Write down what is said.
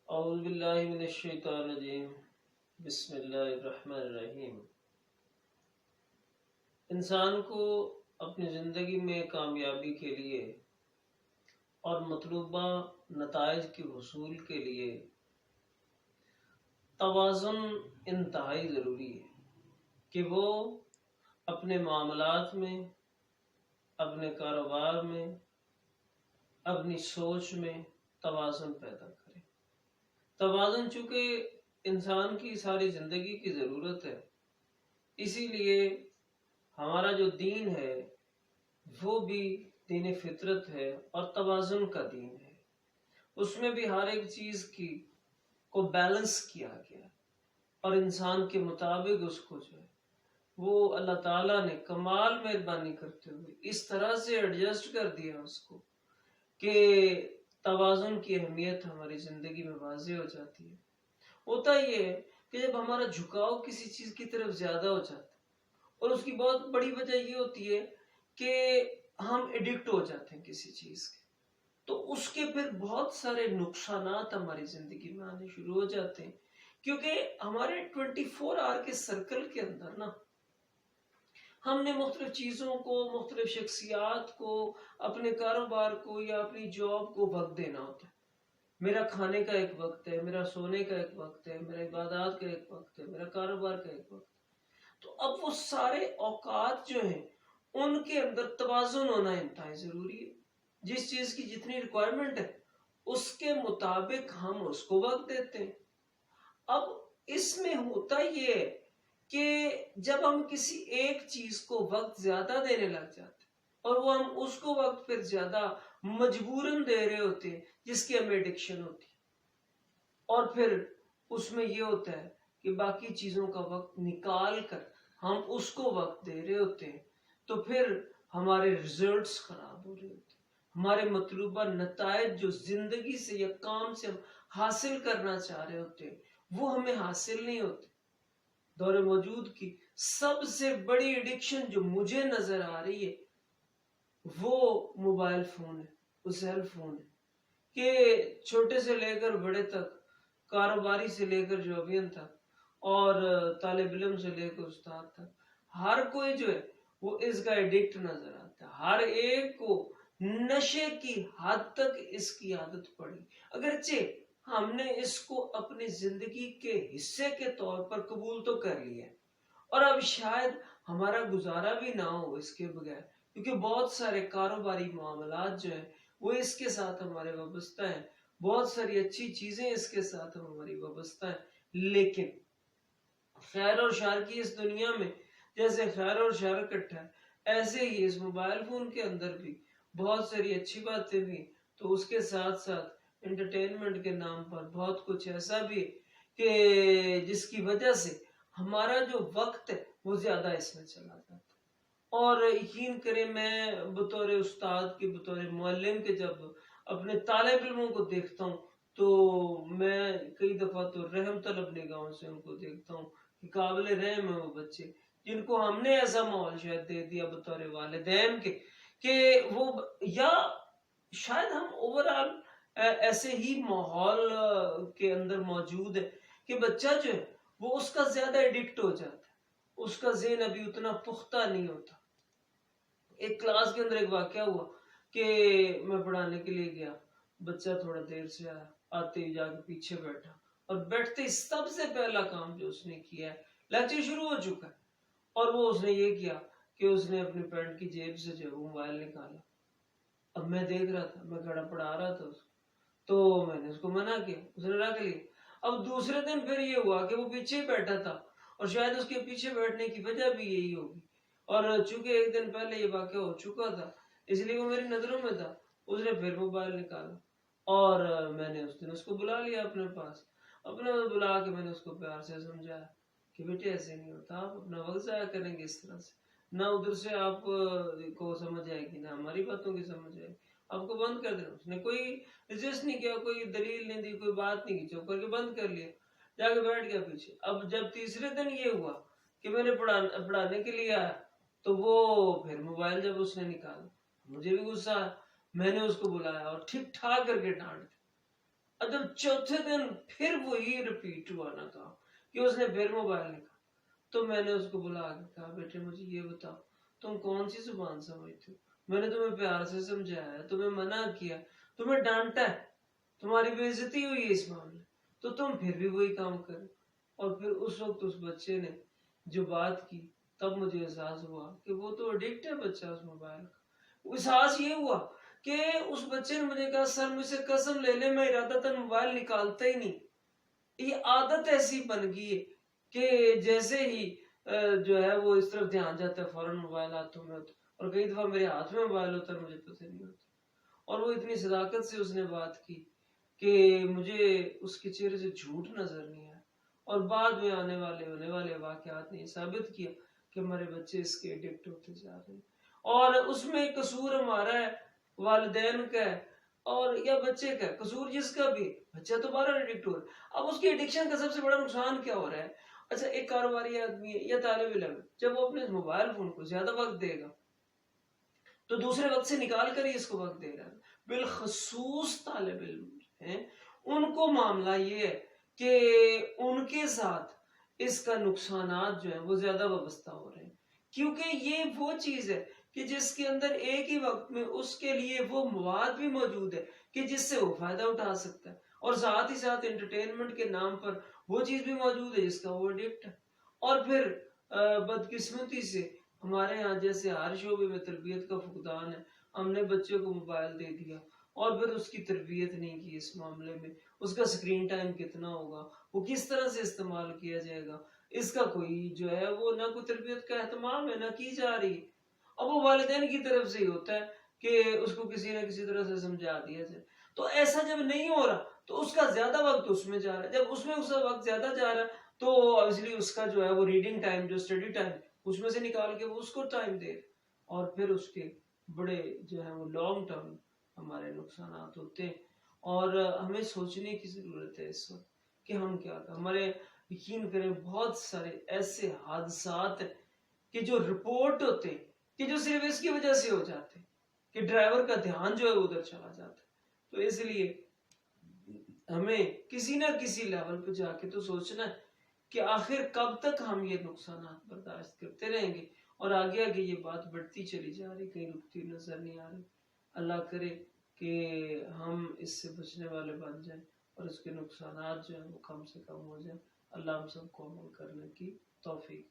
اعوذ باللہ من الشیطان الرجیم بسم اللہ الرحمن الرحیم۔ انسان کو اپنی زندگی میں کامیابی کے لیے اور مطلوبہ نتائج کے حصول کے لیے توازن انتہائی ضروری ہے کہ وہ اپنے معاملات میں، اپنے کاروبار میں، اپنی سوچ میں توازن پیدا کرے۔ توازن چونکہ انسان کی ساری زندگی کی ضرورت ہے، اسی لیے ہمارا جو دین ہے وہ بھی دین فطرت ہے اور توازن کا دین ہے۔ اس میں بھی ہر ایک چیز کو بیلنس کیا گیا اور انسان کے مطابق اس کو جو ہے وہ اللہ تعالیٰ نے کمال مہربانی کرتے ہوئے اس طرح سے ایڈجسٹ کر دیا اس کو کہ توازن کی اہمیت ہماری زندگی میں واضح ہو جاتی ہے۔ ہوتا یہ ہے کہ جب ہمارا جھکاؤ کسی چیز کی طرف زیادہ ہو جاتا ہے، اور اس کی بہت بڑی وجہ یہ ہوتی ہے کہ ہم ایڈکٹ ہو جاتے ہیں کسی چیز کے، تو اس کے پھر بہت سارے نقصانات ہماری زندگی میں آنے شروع ہو جاتے ہیں، کیونکہ ہمارے 24 آور کے سرکل کے اندر نا ہم نے مختلف چیزوں کو، مختلف شخصیات کو، اپنے کاروبار کو یا اپنی جاب کو وقت دینا ہوتا ہے۔ میرا کھانے کا ایک وقت ہے، میرا سونے کا ایک وقت ہے، میرا عبادات کا ایک وقت ہے، میرا کاروبار کا ایک وقت ہے۔ تو اب وہ سارے اوقات جو ہیں ان کے اندر توازن ہونا انتہائی ضروری ہے۔ جس چیز کی جتنی ریکوائرمنٹ ہے اس کے مطابق ہم اس کو وقت دیتے ہیں۔ اب اس میں ہوتا یہ ہے کہ جب ہم کسی ایک چیز کو وقت زیادہ دینے لگ جاتے ہیں اور وہ ہم اس کو وقت پھر زیادہ مجبوراً دے رہے ہوتے ہیں، جس کی ہمیں ایڈکشن ہوتی ہے، اور پھر اس میں یہ ہوتا ہے کہ باقی چیزوں کا وقت نکال کر ہم اس کو وقت دے رہے ہوتے ہیں، تو پھر ہمارے ریزلٹس خراب ہو رہے ہوتے ہیں۔ ہمارے مطلوبہ نتائج جو زندگی سے یا کام سے ہم حاصل کرنا چاہ رہے ہوتے ہیں وہ ہمیں حاصل نہیں ہوتے۔ دور موجود کی سب سے بڑی ایڈکشن جو مجھے نظر آ رہی ہے وہ موبائل فون ہے، وہ سیل فون ہے، کہ چھوٹے سے لے کر بڑے تک، کاروباری سے لے کر جوبین تک، اور طالب علم سے لے کر استاد تک، ہر کوئی جو ہے وہ اس کا ایڈکٹ نظر آتا ہے۔ ہر ایک کو نشے کی حد تک اس کی عادت پڑی، اگرچہ ہم نے اس کو اپنی زندگی کے حصے کے طور پر قبول تو کر لیا، اور اب شاید ہمارا گزارا بھی نہ ہو اس کے بغیر، کیونکہ بہت سارے کاروباری معاملات جو ہیں وہ اس کے ساتھ ہمارے وابستہ ہیں، بہت ساری اچھی چیزیں اس کے ساتھ ہماری وابستہ ہیں۔ لیکن خیر اور شر کی اس دنیا میں جیسے خیر اور شر اکٹھا ہے، ایسے ہی اس موبائل فون کے اندر بھی بہت ساری اچھی باتیں بھی، تو اس کے ساتھ ساتھ انٹرٹینمنٹ کے نام پر بہت کچھ ایسا بھی کہ جس کی وجہ سے ہمارا جو وقت ہے وہ زیادہ اس میں چلا جاتا ہے۔ اور یقین کریں، میں بطور استاد کے، بطور معلم کے جب اپنے طالب علموں کو دیکھتا ہوں تو میں کئی دفعہ تو رحم طلب نگاہوں سے ان کو دیکھتا ہوں کہ قابل رحم ہیں وہ بچے جن کو ہم نے ایسا ماحول شاید دے دیا بطور والدین کے کہ وہ، یا شاید ہم اوورآل ایسے ہی ماحول کے اندر موجود ہے کہ بچہ جو ہے وہ اس کا زیادہ ایڈکٹ ہو جاتا ہے، اس کا ذہن ابھی اتنا پختہ نہیں ہوتا۔ ایک کلاس کے اندر ایک واقعہ ہوا کہ میں پڑھانے کے لیے گیا، بچہ تھوڑا دیر سے آیا، آتے ہی جا کے پیچھے بیٹھا، اور بیٹھتے ہی سب سے پہلا کام جو اس نے کیا ہے، لیکچر شروع ہو چکا ہے اور وہ اس نے یہ کیا کہ اس نے اپنی پینٹ کی جیب سے جو موبائل نکالا۔ اب میں دیکھ رہا تھا، میں کھڑا پڑھا رہا تھا اس کو، تو میں نے اس کو منع کیا، اس نے رکھ لیا۔ اب دوسرے دن پھر یہ ہوا کہ وہ پیچھے بیٹھا تھا، اور شاید اس کے پیچھے بیٹھنے کی وجہ بھی یہی ہوگی، اور چونکہ ایک دن پہلے یہ واقعہ ہو چکا تھا اس لیے وہ میری نظروں میں تھا، اس نے پھر موبائل نکالا، اور میں نے اس دن اس کو بلا لیا اپنے پاس، اپنے بلا کے میں نے اس کو پیار سے سمجھایا کہ بیٹے ایسے نہیں ہوتا، آپ اپنا وقت ضائع کریں گے اس طرح سے، نہ ادھر سے آپ کو سمجھ آئے گی، نہ ہماری باتوں کی سمجھ آئے گی، آپ کو بند کر دینا۔ اس نے کوئی رجسٹ نہیں کیا، کوئی دلیل نہیں دی، کوئی بات نہیں کی، چپ کر کے بند کر لیا، جا کے بیٹھ گیا پیچھے۔ اب جب تیسرے دن یہ ہوا کہ میں نے پڑھانے کے لیے آیا تو وہ پھر موبائل جب اس نے نکالا، مجھے بھی غصہ آیا، میں نے اس کو بلایا اور ٹھیک ٹھاک کر کے ڈانٹ دی، اور جب چوتھے دن پھر وہی ریپیٹ ہوا نا کام کہ اس نے پھر موبائل نکالا، تو میں نے اس کو بلا کے کہا بیٹے مجھے یہ بتاؤ تم کون سی زبان سمجھتے ہو؟ میں نے تمہیں پیار سے سمجھایا ہے، تمہیں منع کیا، تمہیں ڈانٹا ہے، تمہاری بے عزتی ہوئی ہے اس معاملے، تو تم پھر بھی وہی کام کرو۔ اور پھر اس وقت اس بچے نے جو بات کی، تب مجھے احساس ہوا کہ وہ تو ایڈکٹ ہے بچہ اس موبائل کا۔ احساس یہ ہوا کہ اس بچے نے مجھے کہا سر مجھ سے قسم لے لے میں ارادتاً موبائل نکالتا ہی نہیں، یہ عادت ایسی بن گئی ہے کہ جیسے ہی جو ہے وہ اس طرف دھیان جاتا ہے فوراً موبائل ہاتھوں میں ہوتا ہے، اور کئی دفعہ میرے ہاتھ میں موبائل ہوتا ہے مجھے پتہ نہیں ہوتا۔ اور وہ اتنی صداقت سے اس نے بات کی کہ مجھے اس کے چہرے سے جھوٹ نظر نہیں آیا، اور بعد میں ہونے والے واقعات نے ثابت کیا کہ ہمارے بچے اس کے ایڈکٹ ہوتے جا رہے ہیں۔ اور اس میں قصور ہمارا ہے، والدین کا ہے، اور یا بچے کا ہے، قصور جس کا بھی، بچہ تو بارہ ایڈکٹ ہو رہا ہے۔ اب اس کی ایڈکشن کا سب سے بڑا نقصان کیا ہو رہا ہے؟ اچھا ایک کاروباری آدمی ہے یا طالب علم ہے، جب وہ اپنے موبائل فون کو زیادہ وقت دے گا تو دوسرے وقت سے نکال کر ہی اس کو وقت دے رہا ہے۔ بالخصوص طالب علم ہیں، ان کو معاملہ یہ ہے کہ ان کے ساتھ اس کا نقصانات جو ہیں وہ زیادہ وابستہ ہو رہے ہیں، کیونکہ یہ وہ چیز ہے کہ جس کے اندر ایک ہی وقت میں اس کے لیے وہ مواد بھی موجود ہے کہ جس سے وہ فائدہ اٹھا سکتا ہے، اور ساتھ ہی ساتھ انٹرٹینمنٹ کے نام پر وہ چیز بھی موجود ہے جس کا وہ ایڈکٹ ہے۔ اور پھر بدقسمتی سے ہمارے ہاں جیسے ہر شعبے میں تربیت کا فقدان ہے، ہم نے بچے کو موبائل دے دیا اور پھر اس کی تربیت نہیں کی اس معاملے میں، اس کا سکرین ٹائم کتنا ہوگا، وہ کس طرح سے استعمال کیا جائے گا، اس کا کوئی جو ہے وہ نہ کوئی تربیت کا اہتمام ہے نہ کی جا رہی ہے۔ اب وہ والدین کی طرف سے ہی ہوتا ہے کہ اس کو کسی نہ کسی طرح سے سمجھا دیا جائے، تو ایسا جب نہیں ہو رہا تو اس کا زیادہ وقت اس میں جا رہا ہے، جب اس میں اس کا وقت زیادہ جا رہا ہے تو obviously اس کا جو ہے وہ ریڈنگ ٹائم جو اسٹڈی ٹائم اس میں سے نکال کے وہ اس کو ٹائم دے، اور پھر اس کے بڑے جو ہے وہ لانگ ٹرم ہمارے نقصانات ہوتے ہیں۔ اور ہمیں سوچنے کی ضرورت ہے اس وقت کہ ہم کیا کریں۔ ہمارے یقین کریں بہت سارے ایسے حادثات ہیں کہ جو رپورٹ ہوتے ہیں کہ جو صرف اس کی وجہ سے ہو جاتے ہیں کہ ڈرائیور کا دھیان جو ہے ادھر چلا جاتا ہے۔ تو اس لیے ہمیں کسی نہ کسی لیول پہ جا کے تو سوچنا ہے کہ آخر کب تک ہم یہ نقصانات برداشت کرتے رہیں گے، اور آگے آگے یہ بات بڑھتی چلی جا رہی، کہیں رکتی نظر نہیں آ رہی۔ اللہ کرے کہ ہم اس سے بچنے والے بن جائیں اور اس کے نقصانات جو ہیں وہ کم سے کم ہو جائیں۔ اللہ ہم سب کو عمل کرنے کی توفیق